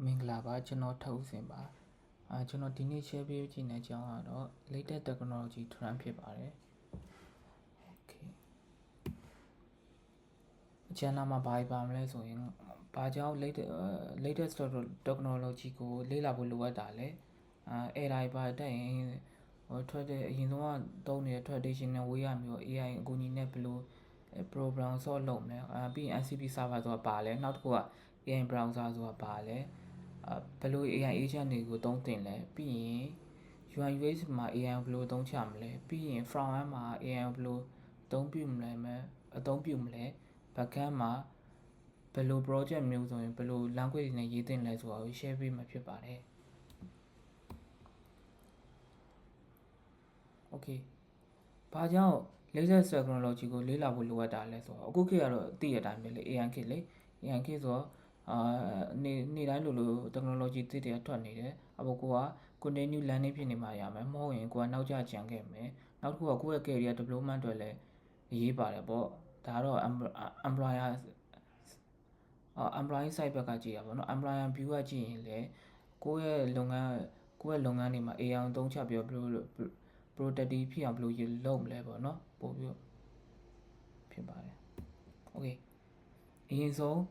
မင်္ဂလာပါကျွန်တော်ထုတ်စင်ပါကျွန်တော်ဒီနေ့ share ပေးခြင်းတဲ့အကြောင်းကတော့ latest technology trend ဖြစ်ပါတယ် okay အချမ်းနာမှာဘာပါမလဲဆိုရင်ဘာကြောင့် latest technology ကိုလေ့လာဖို့လိုအပ်တာလဲAI ပါတက်ရင်ထွက်တဲ့အရင်ဆုံးကသုံးနေတဲ့ traditional way မျိုး AI အကူအညီနဲ့ဘယ်လို program solve လုပ်မလဲပြီးရင် NCP server ဆိုတာပါလဲနောက်တစ်ခုက AI browser ဆိုတာပါလဲဘယ်လို AI agent တွေကိုသုံးသင့်လဲပြီးရင် UI UX မှာ AI ကိုဘယ်လိုသုံးချမလဲပြီးရင် front end မှာ AI ကိုဘယ်လိုအသုံးပြုမလဲ back end မှာဘယ်လို project မျိုးဆိုရင်ဘယ်လို language နဲ့ရေးသင့်လဲဆိုတာကို share ပေးမှာဖြစ်ပါတယ် okay ဘာကြောင့် latest technology ကိုလေ့လာဖို့လိုအပ်တာလဲဆိုတော့အခုခေတ်ကတော့သိရတဲ့အတိုင်းပဲလေ AI ခေတ်လေ AI ခေတ်ဆိုတော့နေ့တိုင်းလို technology သစ်တွေထွက်နေတယ်အခုကိုက continue learning ဖြစ်နေမှရမယ်မဟုတ်ရင်ကိုကနောက်ကျကျန်ခဲ့မယ်နောက်တစ်ခုကကိုယ့်ရဲ့ career development အတွက်လည်းအရေးပါတယ်ပေါ့ဒါကတော့ employee side ဘက်ကကြည့်ရပါတော့ employer view ကကြည့်ရင်လည်းကိုယ့်ရဲ့လုပ်ငန်းတွေမှာ AI ကိုသုံးချပြီးတော့ productive ဖြစ်အောင်ဘယ်လိုလုပ်မလဲပေါ့နော်ပို့ပြီးဖြစ်ပါတယ် okay အရင်ဆုံး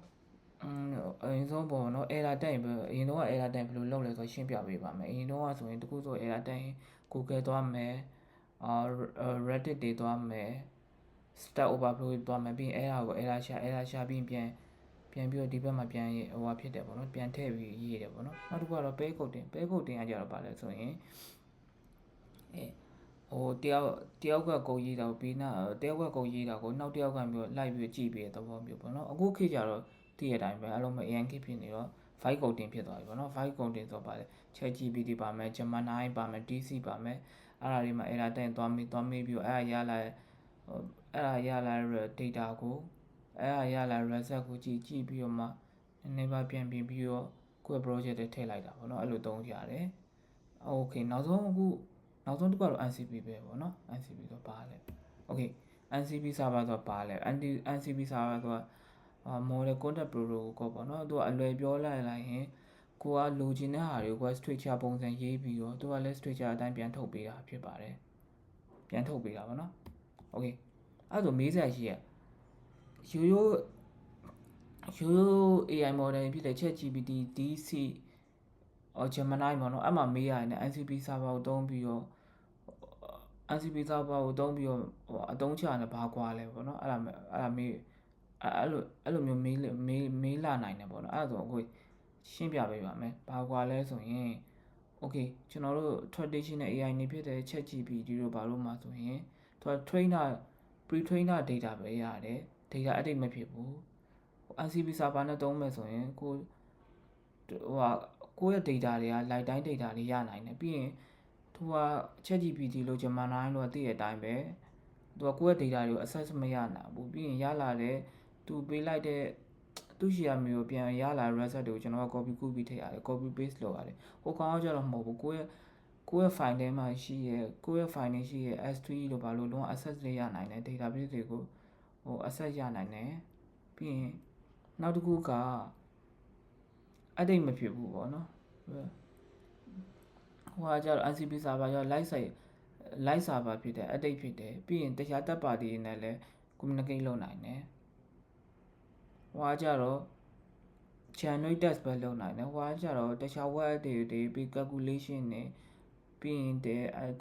ပေါ့နော် error တက်ရင်အရင်တော့ error တက်ရင်ဘယ်လိုလုပ်လဲဆိုရှင်းပြပေးပါမယ်အရင်တော့ဆိုရင်တခုဆို error တက်ရင် Google သွားမယ်Reddit တွေသွားမယ် Stack Overflow သွားမယ်ပြီးရင် error ရှာပြီးပြန်ပြီးတော့ဒီဘက်မှာပြန်ဖြစ်တယ်ပေါ့နော်ပြန်ထည့်ပြီးရေးတယ်ပေါ့နော်နောက်တစ်ခုကတော့ pair coding ကကြတော့ပါလဲဆိုရင်တယောက်ကကိုရေးတာကိုပြီးတယောက်ကကိုရေးတာကိုနောက်တယောက်ကမျိုးလိုက်ပြီးကြည့်ပြီးတဲ့သဘောမျိုးပေါ့နော်အခုခေတ်ကျတော့တည့်ရတိုင်းပဲအလုံးမ AI ခေတ်ဖြစ်နေတော့ voice coding ဖြစ်သွားပြီပေါ့နော် voice coding ဆိုပါလေ ChatGPT ပါမယ် Gemini ပါမယ် DeepSeek ပါမယ်အဲ့ဒါတွေမှာ error တက်ရင်သွားမေးပြီးတော့အဲ့ဒါရလာတဲ့ data ကိုအဲ့ဒါရလာ result ကိုကြည့်ပြီးတော့မှနည်းနည်းပါပြန်ပြီးတော့ကိုယ့် project တွေထည့်လိုက်တာပေါ့နော်အဲ့လိုသုံးကြရတယ် okay နောက်ဆုံးတစ်ခုကတော့ NCP ပဲပေါ့နော် NCP ဆိုပါလဲ okay NCP server ဆိုပါလဲ NCP server ဆိုတာmodel content protocol ပေါ့နော်သူကအလွယ်ပြောလိုက်ရင်ကိုကလိုချင်တဲ့ဟာတွေကို structure ပုံစံရေးပြီးတော့သူကလည်း structure အတိုင်းပြန်ထုတ်ပေးတာဖြစ်ပါတယ်ပြန်ထုတ်ပေးတာပေါ့နော် okay အဲ့ဒါဆိုမေးစရာရှိရရိုး AI model ဖြစ်တဲ့ ChatGPT DeepSeek Gemini ပေါ့နော်အဲ့မှာမေးရတယ် NCP server ကိုသုံးပြီးတော့အသုံးချရတယ်ဘာကွာလဲပေါ့နော်အဲ့လိုမျိုးမေးလာနိုင်တယ်ပေါ့နော်အဲ့ဒါဆိုအခုရှင်းပြပေးပါမယ်ဘာကွာလဲဆိုရင် okay ကျွန်တော်တို့ traditional AI နေဖြစ်တဲ့ ChatGPT တို့ဘာလို့မှဆိုရင်သူက pre-trainer data ပဲရတယ် data edit မဖြစ်ဘူး NCP server နဲ့သုံးမယ်ဆိုရင်ကိုယ့်ရဲ့ data တွေက live time data တွေရနိုင်တယ်ပြီးရင်သူက ChatGPT လို့ Gemini လို့သိတဲ့အတိုင်းပဲသူကကိုယ့်ရဲ့ data တွေကို access မရနိုင်ဘူးပြီးရင်ရလာတဲ့သူပေးလိုက်တဲ့သူရှိရမျိုးပြန်ရလာ result တွေကိုကျွန်တော်က copy ကူးပြီးထည့်ရတယ် copy paste လုပ်ရတယ်ဟိုကောင်ကကျတော့မဟုတ်ဘူးကိုယ့်ရဲ့ file ထဲမှာရှိရဲ့S3 လို့ဘာလို့လုံးဝ access တွေရနိုင်တယ် database တွေကို access ရနိုင်တယ်ပြီးရင်နောက်တစ်ခုက edit မဖြစ်ဘူးပေါ့နော်ဟိုကကျတော့ NCP server ကျတော့ live server ဖြစ်တယ် edit ဖြစ်တယ်ပြီးရင်တခြားတပ်ပါတီတွေနဲ့လည်း communicate လုပ်နိုင်တယ်ဟိုကကျတော့ generate test ပဲလုပ်နိုင်တယ်ဟိုကကျတော့တခြား web တွေပြီး calculation တွေပြီးရင်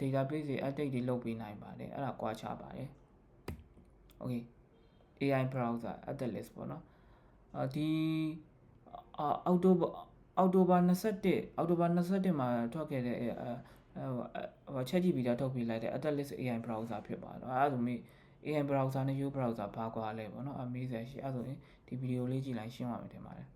database တွေ update တွေလုပ်ပေးနိုင်ပါတယ်အဲ့ဒါကွာခြားပါတယ် okay AI browser Atlas ပေါ့နော်ဒီအောက်တိုဘာ21မှာထွက်ခဲ့တဲ့ChatGPT ထုတ်ပေးလိုက်တဲ့ Atlas AI browser ဖြစ်ပါတယ်အဲ့ဒါဆို AI browser နဲ့ Yo browser ဘာကွာလဲပေါ့နော်အမေးစရာရှိအဲ့ဆိုရင်ဒီဗီဒီယိုလေးကြည့်လိုက်ရှင်းပါမယ်ထင်ပါတယ်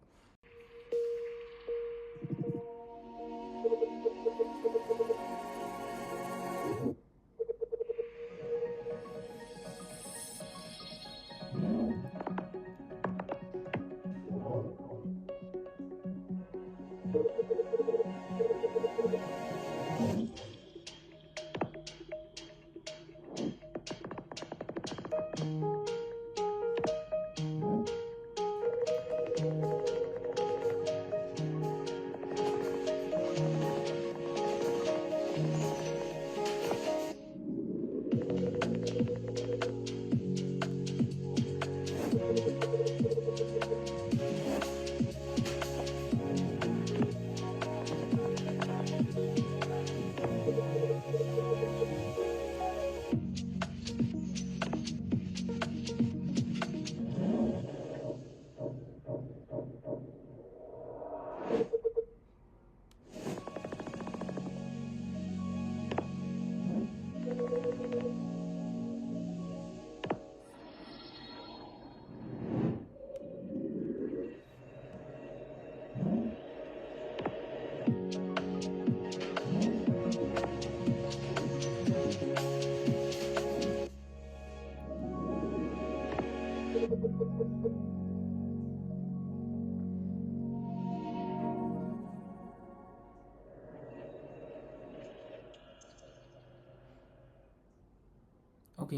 โอเค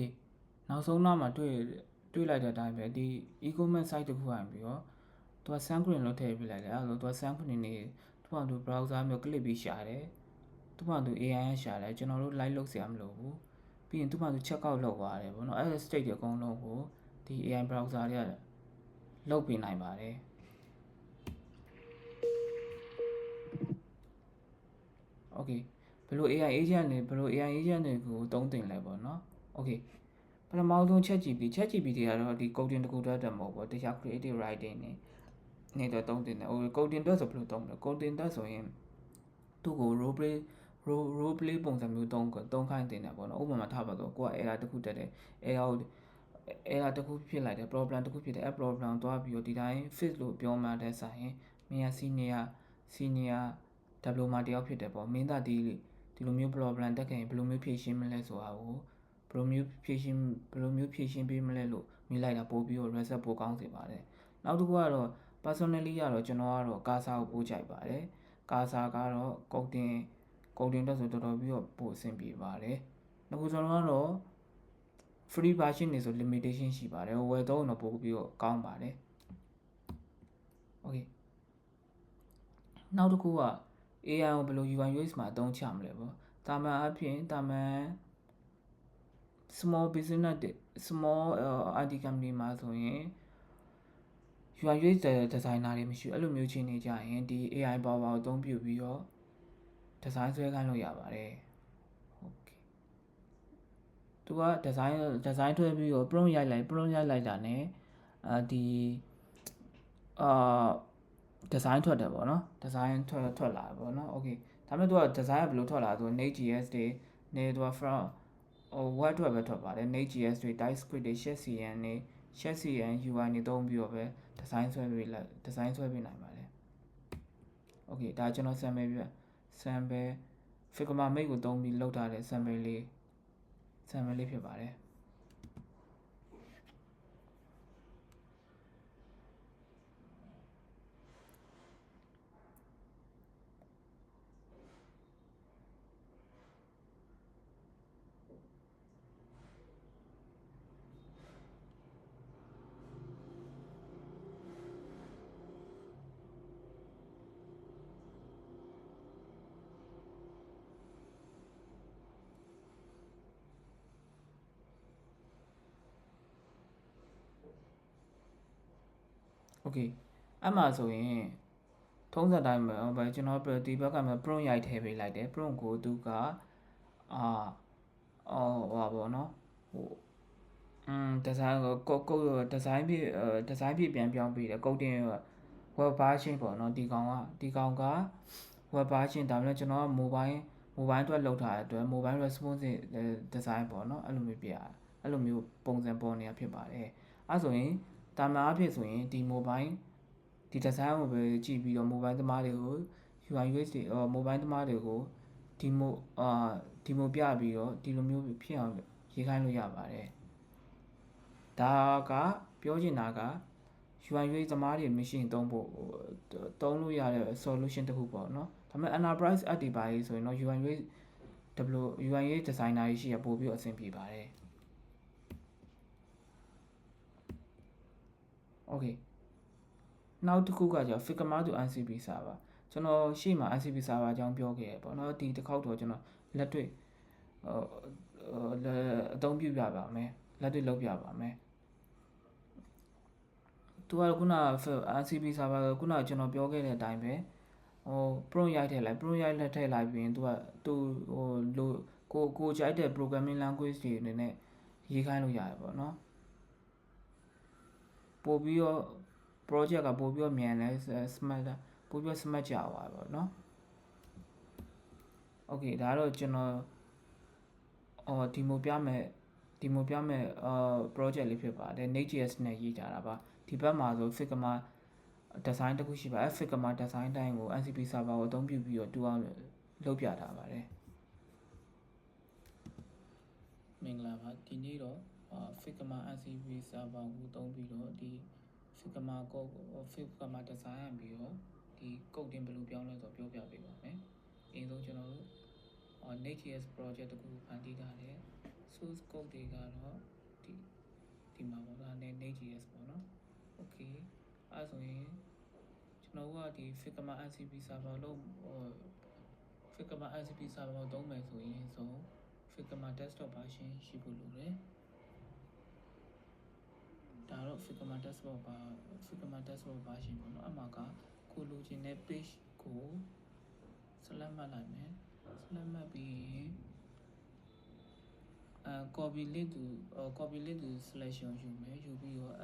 နောက်ဆုံးတော့မှတွေ့လိုက်တဲ့အတိုင်းပဲဒီ e-commerce site တစ်ခုကနေပြီးတော့သူက sun screen လို့ထည့်ပေးလိုက်တယ်အဲ့လိုသူက sun screen နေသူကသူ browser မျိုး click ပြီးရှာတယ်သူကသူ AI ရရှာတယ်ကျွန်တော်တို့ live လုပ်စရာမလိုဘူးပြီးရင်သူကသူ check out လုပ်သွားတယ်ပေါ့နော်အဲ့ state တွေအကုန်လုံးကိုဒီ AI browser တွေကလုပ်ပေးနိုင်ပါတယ်โอเคဘယ်လို AI agent တွေကိုသုံးသင်လဲပေါ့နော်โอเคပထမဆုံး ChatGPT ကတော့ဒီ coding တခုတည်းတက်မဟုတ်ဘူးတရား creative writing နေတော့သုံးသင်တယ်ဟို coding တက်ဆိုဘယ်လိုသုံးမလဲ coding တက်ဆိုရင်သူ့ကို role play ပုံစံမျိုးသုံးခိုင်းတင်တယ်ပေါ့နော်ဥပမာထားပါတော့ကိုက error တခုတက်တယ် error တခုဖြစ်လိုက်တယ် problem တခုဖြစ်တယ်အဲ့ problem သွားပြီးတော့ဒီတိုင်း fix လို့ပြောမှတဲ့ဆိုင်ရင်မင်းက senior developer တယောက်ဖြစ်တယ်ပေါ့မင်းသားဒီလိုမျိုး problem တက်ခဲ့ရင်ဘယ်လိုမျိုးဖြေရှင်းမလဲဆိုတာကိုဘယ်လိုမျိုးဖြေရှင်းပေးမလဲလို့မိလိုက်တာပို့ပြီးတော့ result ပို့ကောင်းစေပါတယ်နောက်တစ်ခုကတော့ personally ကတော့ကျွန်တော်ကတော့ Casa ကိုပို့ကြိုက်ပါတယ် Casa ကတော့ coding တက်ဆိုတော်တော်ပြီးတော့ပို့အဆင်ပြေပါတယ်နောက်ခုကျွန်တော်ကတော့ free version နေဆို limitation ရှိပါတယ်ဝယ်တော့တော့ပို့ပြီးတော့ကောင်းပါတယ် okay နောက်တစ်ခုက AI ကိုဘယ်လို UI UX မှာအသုံးချမလဲပေါ့တာမန်အဖြစ်တာမန် small IT company မှာဆိုရင် UI UX designer တွေမရှိဘူးအဲ့လိုမျိုးချင်းနေကြရင်ဒီ AI power ကိုအသုံးပြုပြီးတော့ design ဆွဲခိုင်းလို့ရပါတယ် okay သူက design ထွဲပြီးတော့ prompt ရိုက်လိုက်တာ ਨੇ ဒီdesign ထွက်တယ်ပေါ့နော် design ထွက်လာတယ်ပေါ့နော် okay ဒါပေမဲ့သူက design ကဘယ်လိုထွက်လာဆို Node.js တွေနေသူက from web ထွက်ပဲထွက်ပါတယ် Node.js တွေ TypeScript တွေ Shadcn UI တွေသုံးပြီးတော့ပဲ design ဆွဲပေးနိုင်ပါတယ် okay ဒါကျွန်တော် sample Figma Make ကိုသုံးပြီးလုပ်ထားတဲ့ sample လေးဖြစ်ပါတယ်โอเคအဲ့မှာဆိုရင်ထုံးစံတိုင်းပဲကျွန်တော်ဒီဘက်ကမှာ prompt ရိုက်ထည့်ပေးလိုက်တယ် prompt ကိုသူကဟိုပါပေါ့နော်ဟိုdesign ကိုdesign ဖြစ်ပြန်ပြောင်းပေးတယ် coding web version ပေါ့နော်ဒီကောင်က web version ဒါပေမဲ့ကျွန်တော်က mobile အတွက်လောက်ထားတဲ့အတွက် mobile responsive design ပေါ့နော်အဲ့လိုမျိုးပြအဲ့လိုမျိုးပုံစံပေါ်နေတာဖြစ်ပါတယ်အဲ့ဆိုရင်တာမန်အဖြစ်ဆိုရင်ဒီ mobile ဒီ design ကိုပဲကြည့်ပြီးတော့ mobile သမားတွေကို UI UX တွေmobile သမားတွေကိုဒီမိုပြပြီးတော့ဒီလိုမျိုးဖြစ်အောင်ရေးခိုင်းလို့ရပါတယ်ဒါကပြောချင်တာက UI UX သမားတွေမရှိရင်သုံးလို့ရတဲ့ solution တစ်ခုပေါ့နော်ဒါပေမဲ့ enterprise app တွေပါရေးဆိုရင်တော့ UI UX designer တွေရှိရပို့ပြီးအဆင်ပြေပါတယ် okay နောက်တစ်ခုကကျ Figma to MCP server ကျွန်တော်ရှေ့မှာ MCP server အကြောင်းပြောခဲ့ရပေါ့နော်ဒီတစ်ခေါက်တော့ကျွန်တော်လက်တွေ့အသုံးပြုပြပါမယ်လက်တွေ့လုပ်ပြပါမယ်သူကခုန MCP server ကခုနကျွန်တော်ပြောခဲ့တဲ့အတိုင်းပဲprompt ရိုက်ထည့်လိုက်ပြီးရင်သူကိုကြိုက်တဲ့ programming language တွေအနေနဲ့ရေးခိုင်းလို့ရတယ်ပေါ့နော်ပို့ပြီးတော့ project ကပို့ပြီးတော့မြန်လဲ smart ပို့ပြီး smart ကြပါပေါ့နော် okay ဒါတော့ကျွန်တော်ဒီမိုပြမယ်project လေးဖြစ်ပါတယ် Next.js နဲ့ရေးကြတာပါဒီဘက်မှာဆို Figma design တစ်ခုရှိပါFigma design တိုင်းကို NCP server ကိုအသုံးပြုပြီးတော့တူအောင်လုပ်ပြထားပါတယ်မင်္ဂလာပါဒီနေ့တော့Figma NCP server ကိုသုံးပြီးတော့ဒီ Figma code Figma design ပြီးတော့ဒီ code တင်ဘယ်လိုပြောင်းလဲဆိုပြောပြပေးပါမယ်အရင်ဆုံးကျွန်တော်တို့Next.js project တစ်ခုဖန်တီးထားတယ် source code တွေကတော့ဒီမှာပေါ့ဒါ Next.js ပေါ့နော် okay အဲဆိုရင်ကျွန်တော်ကဒီ Figma NCP server လို့ Figma NCP server သုံးမယ်ဆိုရင်ဆို Figma desktop version ရှိဖို့လိုတယ်ဒါတော့ Figma desktop version ပေါ့နော်အမှကကိုလိုချင်တဲ့ page ကို select မှတ်လိုက်မယ် select မှတ်ပြီးရင်copy link to selection ယူမယ်ယူပြီးတော့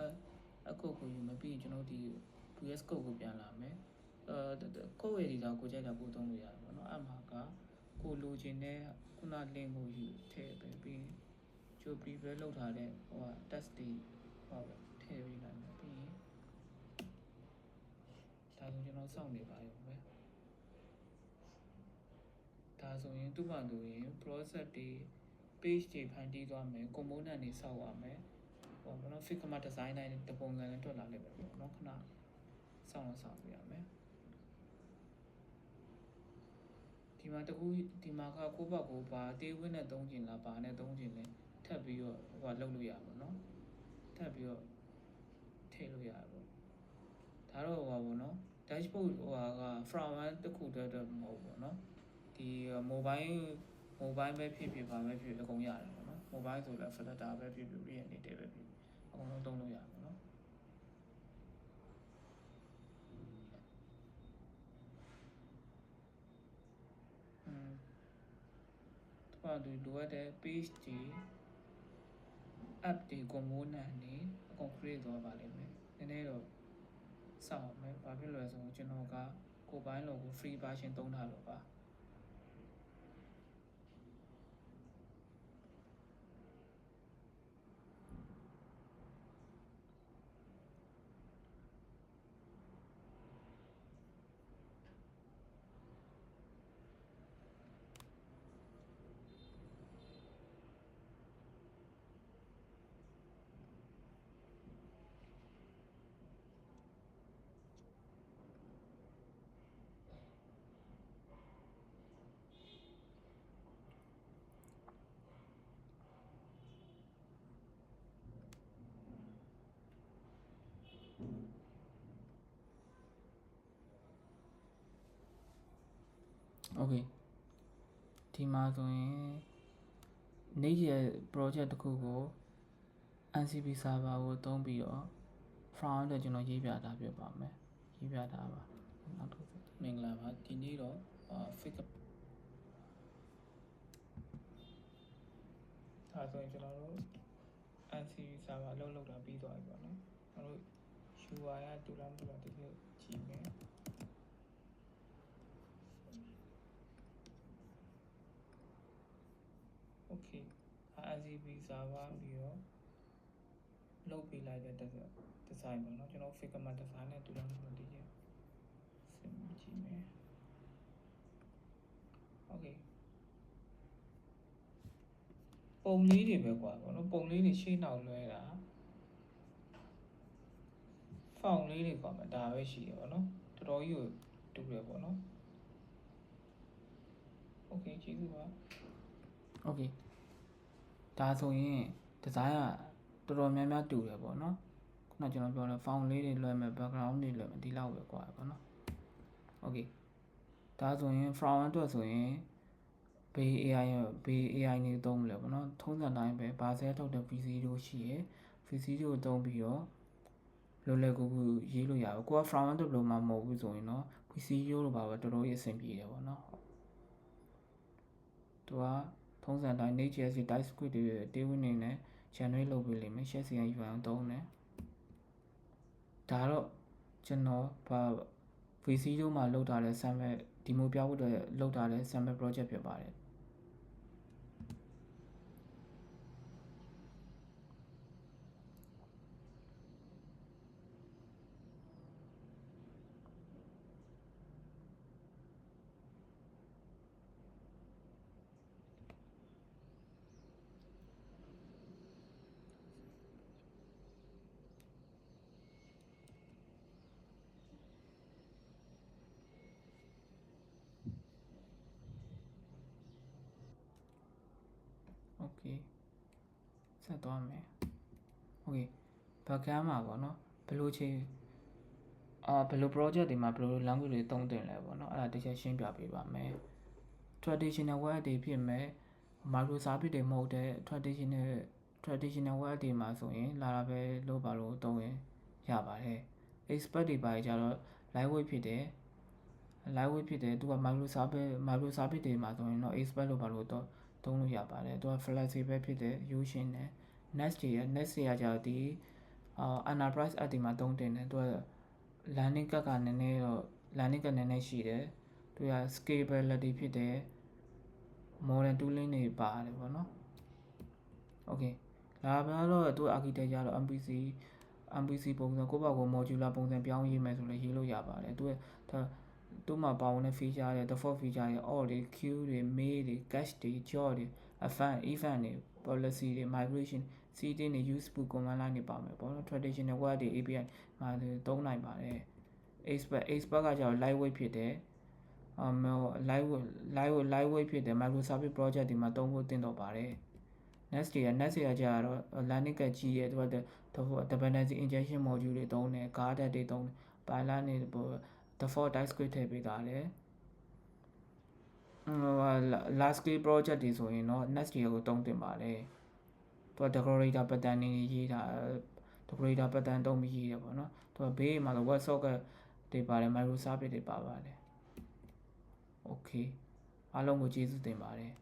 အကုတ်ကိုယူမယ်ပြီးရင်ကျွန်တော်ဒီ VS code ကိုပြန်လာမယ်code editor ကိုကြိုက်တာပို့သုံးလို့ရတယ်ပေါ့နော်အမှကကိုလိုချင်တဲ့ခုန link ကိုယူထည့်ပဲပြီးကြို prepare လုပ်ထားတဲ့test တွေထည့်ပေးလိုက်မယ်ပြီးရင်ဒါဆိုကျွန်တော်စောင့်နေပါရုံပဲဒါဆိုရင်သူ့ဘာသူရင် process တွေ page တွေဖန်တီးသွားမယ် component တွေဆောက်ရမယ်ဟောနော် Figma design တိုင်းတပုံစံနဲ့ထွက်လာလိမ့်မယ်ပေါ့နော်ခဏစောင့်ပြရမယ်ဒီမှာဒီမှာကကိုယ့်ဘက်ကိုပါတေးဝင်းနဲ့သုံးကျင်လားပါနဲ့သုံးကျင်လဲထပ်ပြီးတော့လုပ်လို့ရပါတော့ထပ်ပြီးတော့ထည့်လို့ရပါပေါ့ဒါတော့ပေါ့နော် dashboard က front end တစ်ခုတည်းတော့မဟုတ်ဘူးပေါ့နော်ဒီ mobile ပဲဖြစ်ပါပဲဖြစ်အကုန်ရတယ်ပေါ့နော် mobile ဆိုလည်း flutter ပဲဖြစ် React Native ပဲဖြစ်အကုန်လုံးသုံးလို့ရတယ်ပေါ့နော်ဒီလိုအပ်တဲ့ page တွေ app တွေ component တွေအကုန် create သွားပါလိမ့်မယ်နည်းနည်းတော့စောင့်မယ်ဘာဖြစ်လို့လဲဆိုတော့ကျွန်တော်ကကိုယ်ပိုင်းလို့ကို free version သုံးထားလို့ပါโอเคဒီမှာဆိုရင် Next.js project တစ်ခုကို NCP server ကိုသုံးပြီးတော့ front end ကျွန်တော်ရေးပြတာပြပါမယ်ရေးပြတာပါနောက်တစ်ခုမင်္ဂလာပါဒီနေ့တော့ Figma ဒါဆိုရင်ကျွန်တော်တို့ NCP server လောက်တာပြီးသွားပြီပေါ့နော်ကျွန်တော်တို့ UI ကတူလားမတူလားဒီလိုကြည့်မယ်โอเค NCP server ပြီးတော့လုပ်ပေးလိုက်တဲ့ design ပေါ့နော်ကျွန်တော် Figma design နဲ့တူလားမတူလားဒီကျစင်ကြည့်မယ်โอเคပုံလေးတွေပဲကွာပေါ့နော်ပုံလေးတွေရှေ့နောက်လွဲတာဖောင်လေးတွေကွာမှာဒါပဲရှိတယ်ပေါ့နော်တော်တော်ကြီးကိုတူတယ်ပေါ့နော်โอเคကျေးဇူးပါโอเคဒါဆိုရင် design ကတော်တော်များများတူတယ်ပေါ့နော်ခုနကျွန်တော်ပြောတယ် font လေးတွေလွှဲမယ် background တွေလွှဲမယ်ဒီလောက်ပဲကွာပေါ့နော်โอเคဒါဆိုရင် front end အတွက်ဆိုရင်ဘေး AI နေသုံးမလဲပေါ့နော်ထုံးစံတိုင်းပဲဘာဆဲထုတ်တဲ့ VC တို့ရှိရယ် VC တို့သုံးပြီးတော့လွယ်ကူရေးလို့ရပါကိုက front end developer မဟုတ်ဘူးဆိုရင်တော့ VC ရိုးလို့ပါပဲတော်တော်ကြီးအဆင်ပြေတယ်ပေါ့နော်သူကထုံးစံတိုင်း Next.js TypeScript တွေတေးဝင်နေနဲ့ generate လုပ်ပေးလိမ့်မယ် share CI UI သုံးတယ်ဒါတော့ကျွန်တော် VC တို့မှာလုပ်ထားတဲ့ sample demo ပြဖို့အတွက်လုပ်ထားတဲ့ sample project ဖြစ်ပါတယ် okay ဆက်သွားမယ် okay backend မှာပေါ့နော်ဘယ်လိုချင်းဘယ်လို project တွေမှာဘယ်လို language တွေသုံးသင့်လဲပေါ့နော်အဲ့ဒါတစ်ချက်ရှင်းပြပေးပါမယ် traditional web တွေဖြစ်မယ် microservice တွေမဟုတ်တဲ့ traditional web တွေမှာဆိုရင် Laravel လို့ပါလို့သုံးရင်ရပါတယ် expert တွေပါကြတော့ lightweight ဖြစ်တယ်သူက microservice တွေမှာဆိုရင်တော့ expert လို့ပါလို့သုံးလို့ရပါတယ်သူက flexible ဖြစ်တယ်ရိုးရှင်းတယ် next တွေကကြတော့ဒီ enterprise app တွေမှာသုံးတင်တယ်သူက learning ကနည်းနည်းရှိတယ်သူက scalability ဖြစ်တယ် modern tooling တွေပါတယ်ပေါ့နော် okay လာပါတော့သူ architecture တော့ MPC ပုံစံကိုယ့်ဘာကို modular ပုံစံပြောင်းရေးမယ်ဆိုလည်းရေးလို့ရပါတယ်သူမှာပါဝင်တဲ့ feature တွေ default feature တွေ all တွေ queue တွေ mail တွေ cache တွေ job တွေ event တွေ policy တွေ migration setting တွေ useful command line တွေပါမယ်ပေါ့နော် traditional web တွေ API မှာသုံးနိုင်ပါတယ် expert ကကျတော့ lightweight ဖြစ်တယ်lightweight ဖြစ်တယ် microservice project တွေမှာသုံးဖို့သင့်တော်ပါတယ် next တွေကကျတော့ learning ကကြီးရဲ့သူက dependency injection module တွေသုံးတယ် guarded တွေသုံးတယ် pilot တွေ default TypeScript ထည့်ပေးထားတယ်large scale project တွေဆိုရင်တော့ next တွေကိုသုံးသင့်ပါတယ်သူက decorator pattern တွေရေးတာ decorator pattern သုံးပြီးရေးတယ်ပေါ့နော်သူကဘေးမှာတော့ WebSocket တွေပါတယ် microservice တွေပါပါတယ် okay အားလုံးကိုကျေးဇူးတင်ပါတယ်